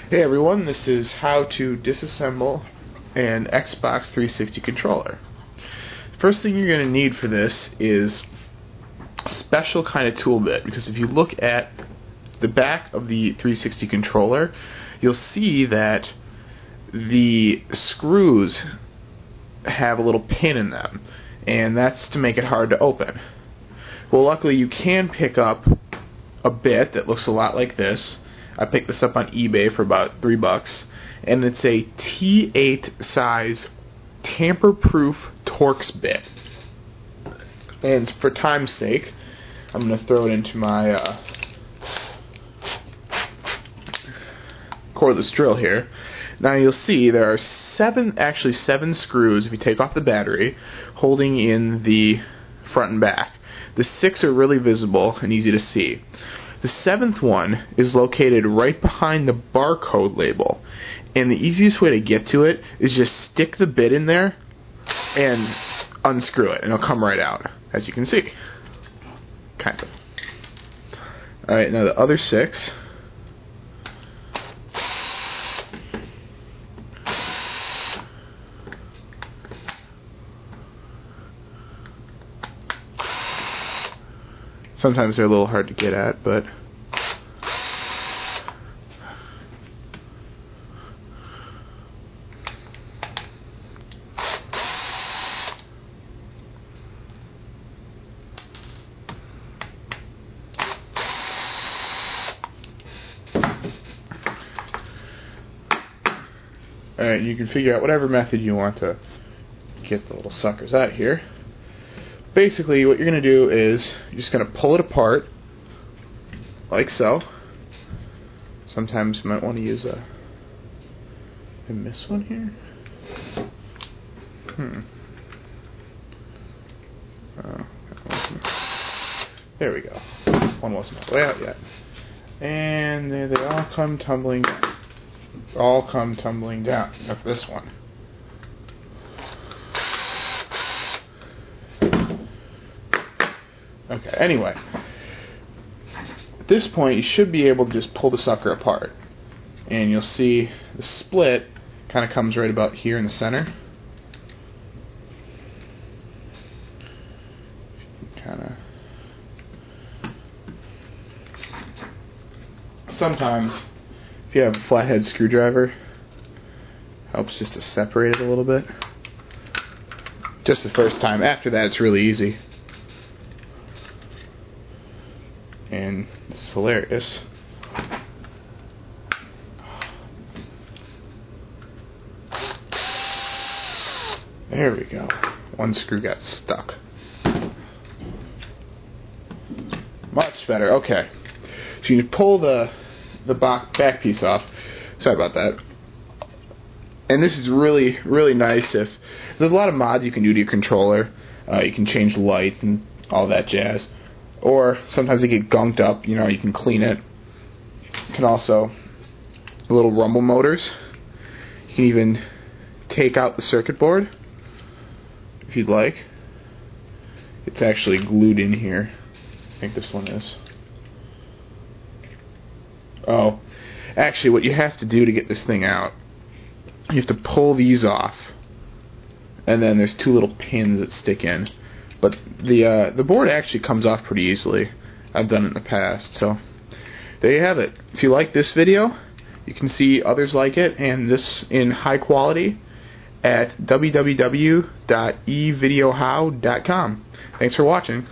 Hey everyone, this is how to disassemble an Xbox 360 controller. First thing you're going to need for this is a special kind of tool bit, because if you look at the back of the 360 controller, you'll see that the screws have a little pin in them, and that's to make it hard to open. Well, luckily you can pick up a bit that looks a lot like this. I picked this up on eBay for about $3, and it's a T8 size tamper-proof Torx bit. And for time's sake, I'm going to throw it into my cordless drill here. Now you'll see there are actually seven screws, if you take off the battery, holding in the front and back. The 6 are really visible and easy to see. The 7th one is located right behind the barcode label, and the easiest way to get to it is just stick the bit in there and unscrew it, and it'll come right out, as you can see. Kind of. Alright, now the other 6. Sometimes they're a little hard to get at, but alright, you can figure out whatever method you want to get the little suckers out here. Basically, what you're going to do is you're just going to pull it apart, like so. Sometimes you might want to use a... Did I miss one here? Oh, there we go. One wasn't all the way out yet. And there they all come tumbling down. All come tumbling down, except for this one. Okay, anyway, at this point you should be able to just pull the sucker apart, and you'll see the split kind of comes right about here in the center. Sometimes if you have a flathead screwdriver, helps just to separate it a little bit. Just the first time. After that it's really easy. And this is hilarious. There we go. One screw got stuck. Much better. Okay. So you pull the back piece off. Sorry about that. And this is really, really nice. If there's a lot of mods you can do to your controller. You can change the lights and all that jazz. Or sometimes they get gunked up, you can clean it. You can also, little rumble motors. You can even take out the circuit board if you'd like. It's actually glued in here. I think this one is. Oh, actually what you have to do to get this thing out, you have to pull these off. And then there's 2 little pins that stick in. But the board actually comes off pretty easily. I've done it in the past. So there you have it. If you like this video, you can see others like it, and this in high quality at www.eVideoHow.com. Thanks for watching.